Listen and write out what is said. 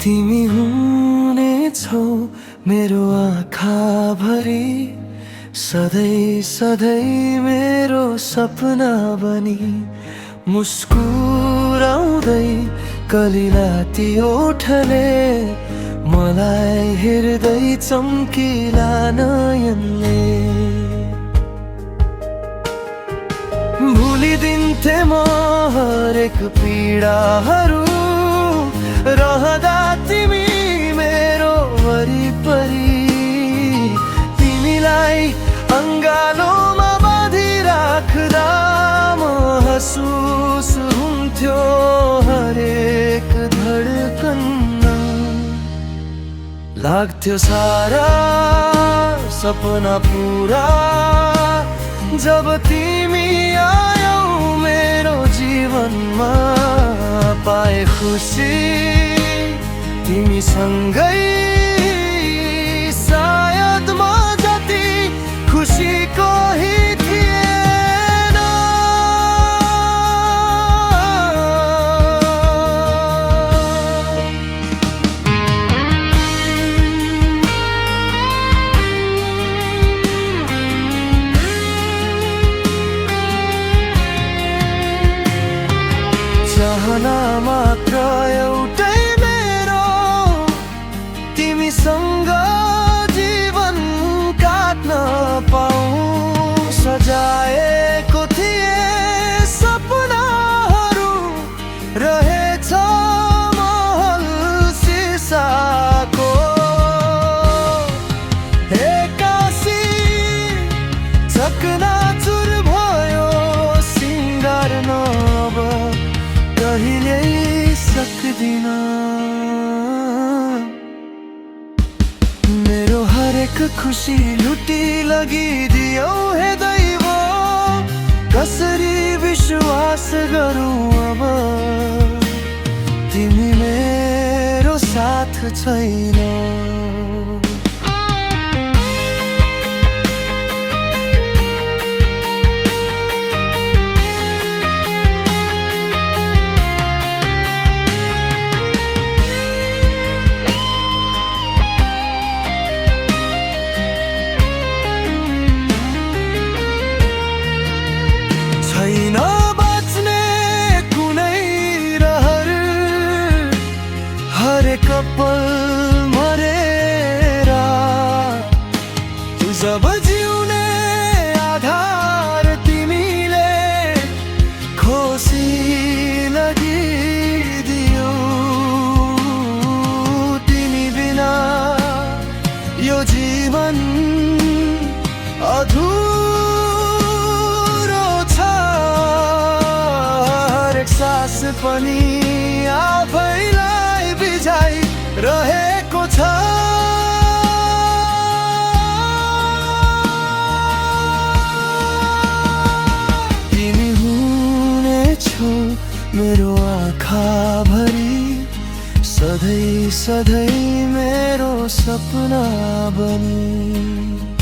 तिमी हुनेछौ मेरो आँखाभरि, सधैँ सधैँ मेरो सपना बनी। मुस्कुराउँदै कलिलाती ओठले मलाई हेर्दै चम्किला नयनले। भुलिदिन्थे म हरेक पीडाहरू, रहँदा तिमी मेरो वरिपरि। तिमीलाई अङ्गालोमा बाँधिराख्दा महसुस हुन्थ्यो हरेक धडकन। लाग्थ्यो सारा सपना पुरा जब तिमी आयौ मेरो जीवनमा। पाए खुसी तिमीसँगै, सायद म जति खुसी कोही थिएन। चाहना मात्र एउटै मेरो, तिमीसँग जीवन काट्न पाऊँ। सजाएको थिए सपनाहरू, रहेछ महल सिसाको। एक्कासी चकनाचुर भयो सिंगार नभ, कहिल्यै सक्दिन। मेरो हरेक खुसी लुटी लगिदियौ हे दैव, कसरी विश्वास गरौँ अब तिमी मेरो साथ छैन। छैन बच्ने कुनै रहर, हरेक पल मरेर। जब जिउने आधार तिमीले खोसी लगिदियौ। तिमी बिना यो जीवन अधुरो छ। सास पनि आफैलाई बिझाइ रहेको छ। तिमी हुनेछौ मेरो आँखाभरि, सधैँ सधैँ मेरो सपना बनी।